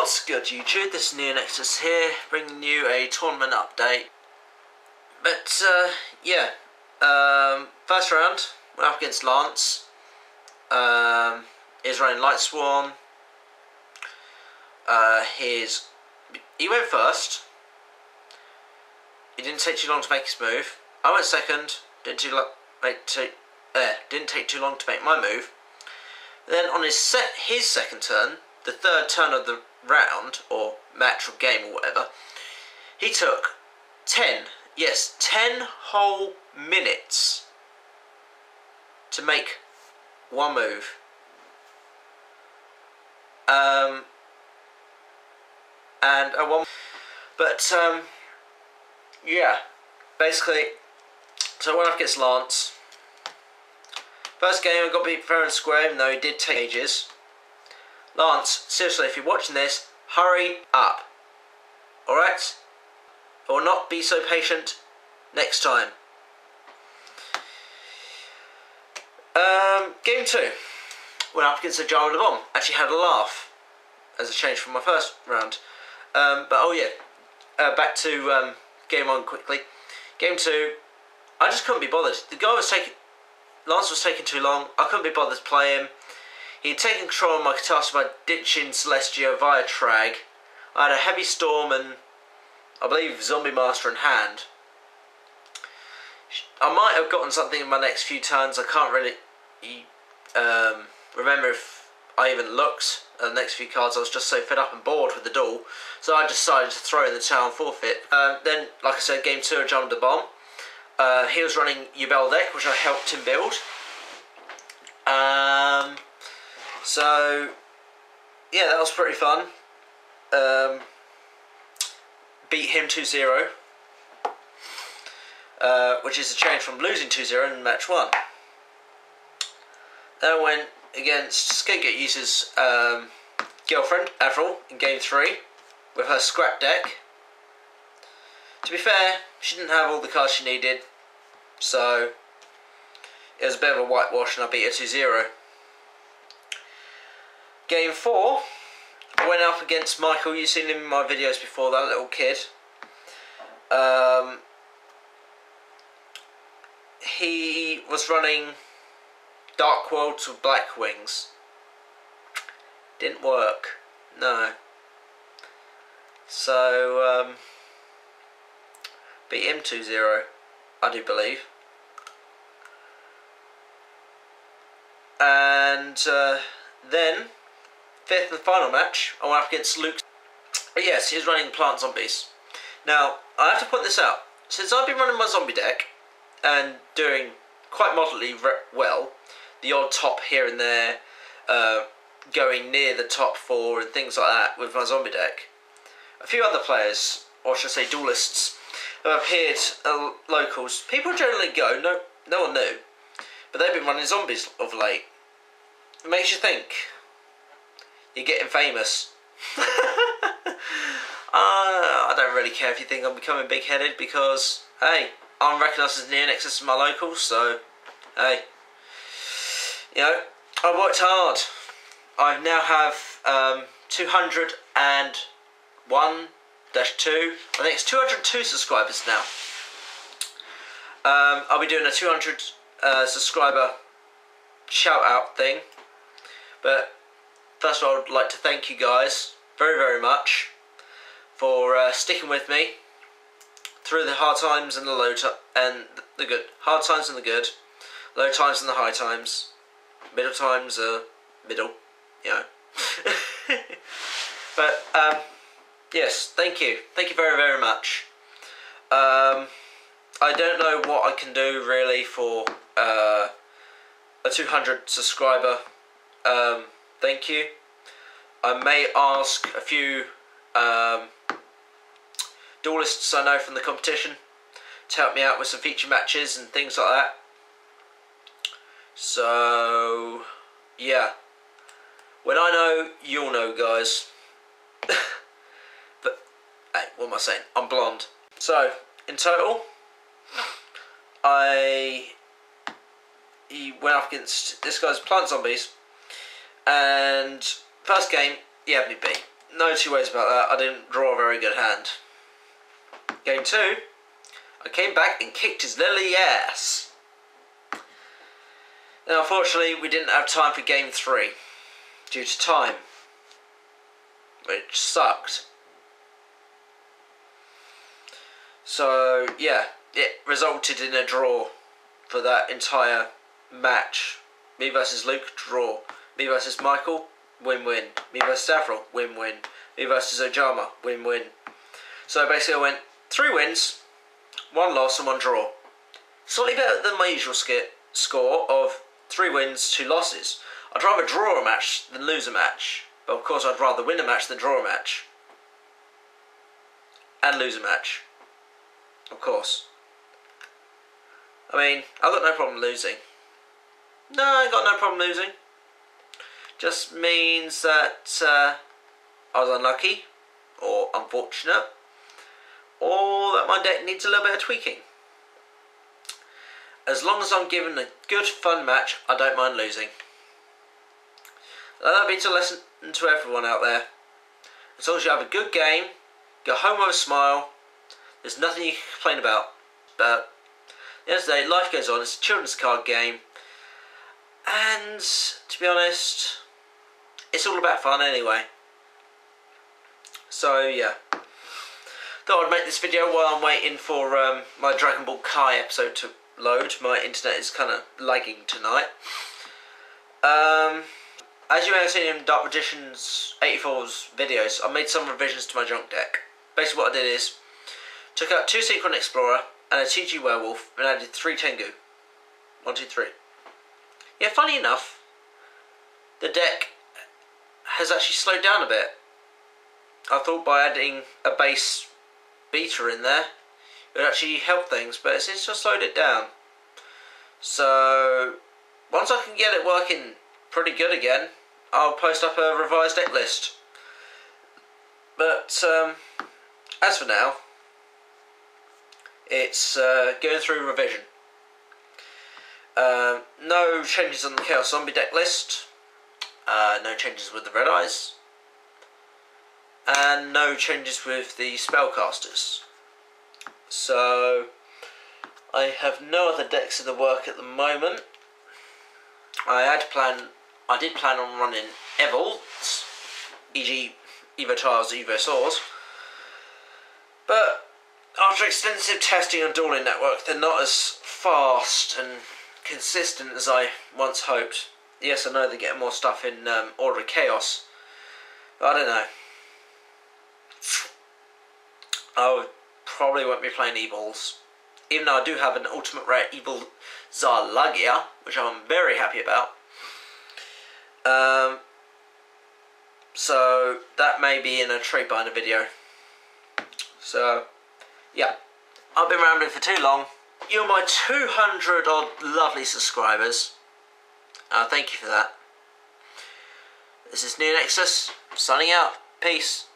What's good, YouTube? This is NeoNexudus here, bringing you a tournament update. But, yeah, first round, we're up against Lance. He's running Light Swarm. He went first. It didn't take too long to make his move. I went second. Didn't take too long to make my move. Then on his second turn, the third turn of the round, or match or game or whatever, he took 10 whole minutes to make one move. Yeah, basically, so I went up against Lance. First game I got beat fair and square, even though he did take ages. Lance, seriously, if you're watching this, hurry up. Alright? I will not be so patient next time. Game 2. Went up against a Jar with a Bomb. Actually had a laugh as a change from my first round. Back to game 1 quickly. Game 2, I just couldn't be bothered. Lance was taking too long. I couldn't be bothered to play him. He'd taken control of my catastrophe by ditching Celestia via Trag. I had a Heavy Storm and, I believe, Zombie Master in hand. I might have gotten something in my next few turns. I can't really remember if I even looked at the next few cards. I was just so fed up and bored with the duel, so I decided to throw in the town forfeit. Then, like I said, game 2 I jumped a bomb. He was running Yubel deck, which I helped him build. So, yeah, that was pretty fun. Beat him 2-0, which is a change from losing 2-0 in match 1. Then I went against Scapegoat User's girlfriend, Avril, in game 3, with her scrap deck. To be fair, she didn't have all the cards she needed, so it was a bit of a whitewash and I beat her 2-0. Game 4, I went up against Michael. You've seen him in my videos before, that little kid. He was running Dark Worlds with Black Wings. Didn't work, no. So, beat him 2-0, I do believe. And then, 5th and final match, I went up against Luke. Yes, he was running Plant Zombies. Now, I have to point this out. Since I've been running my zombie deck, and doing quite moderately well, the odd top here and there, going near the top 4 and things like that with my zombie deck, a few other players, or should I say duelists, have appeared at locals. People generally go, no one knew, but they've been running zombies of late. It makes you think. You're getting famous. I don't really care if you think I'm becoming big-headed, because, hey, I'm recognised as NeoNexudus in my locals, so, hey. You know, I worked hard. I now have 201-2, I think it's 202 subscribers now. I'll be doing a 200 subscriber shout out thing, but first of all, I'd like to thank you guys very, very much for sticking with me through the hard times and the the good. Hard times and the good, low times and the high times, middle times middle, you know. But yes, thank you very, very much. I don't know what I can do really for a 200 subscriber thank you. I may ask a few duelists I know from the competition to help me out with some feature matches and things like that. So, yeah. When I know, you'll know, guys. But, hey, what am I saying? I'm blonde. So, in total, he went up against this guy's Plant Zombies, and first game, he had me beat. no two ways about that. I didn't draw a very good hand. Game 2, I came back and kicked his lily ass. Now, unfortunately, we didn't have time for Game 3 due to time, which sucked. So, yeah, it resulted in a draw for that entire match. Me versus Luke, draw. Me versus Michael, win-win. Me versus Avril, win-win. Me versus Ojama, win-win. So basically I went 3 wins, 1 loss and 1 draw. Slightly better than my usual score of 3 wins, 2 losses. I'd rather draw a match than lose a match. But of course I'd rather win a match than draw a match. And lose a match. Of course. I mean, I've got no problem losing. No, I ain't got no problem losing. Just means that I was unlucky, or unfortunate, or that my deck needs a little bit of tweaking. As long as I'm given a good, fun match, I don't mind losing. That'll be a lesson to everyone out there. As long as you have a good game, go home with a smile, there's nothing you can complain about. But at the end of the day, life goes on. It's a children's card game. And, to be honest, it's all about fun anyway. So, yeah. Thought I'd make this video while I'm waiting for my Dragon Ball Kai episode to load. My internet is kind of lagging tonight. As you may have seen in Dark Magician's 84's videos, I made some revisions to my junk deck. Basically what I did is, took out 2 Synchron Explorer and a TG Werewolf and added 3 Tengu. 1, 2, 3. Yeah, funny enough, the deck has actually slowed down a bit. I thought by adding a base beta in there, it would actually help things, but it seems to have slowed it down. So, once I can get it working pretty good again, I'll post up a revised deck list. But, as for now, it's going through revision. No changes on the Chaos Zombie deck list, no changes with the Red Eyes, and no changes with the Spellcasters. So, I have no other decks in the work at the moment. I did plan on running Evolts, e.g. Evo Tiles, Evo Saws, but after extensive testing on Dueling Network, they're not as fast and consistent as I once hoped. Yes, I know they're getting more stuff in Order of Chaos, but I don't know. I probably won't be playing Evols, even though I do have an Ultimate Rare Evil Zarlagia, which I'm very happy about. So that may be in a trade binder video. So, yeah, I've been rambling for too long. You're my 200 odd lovely subscribers. Thank you for that. This is NeoNexudus, signing out. Peace.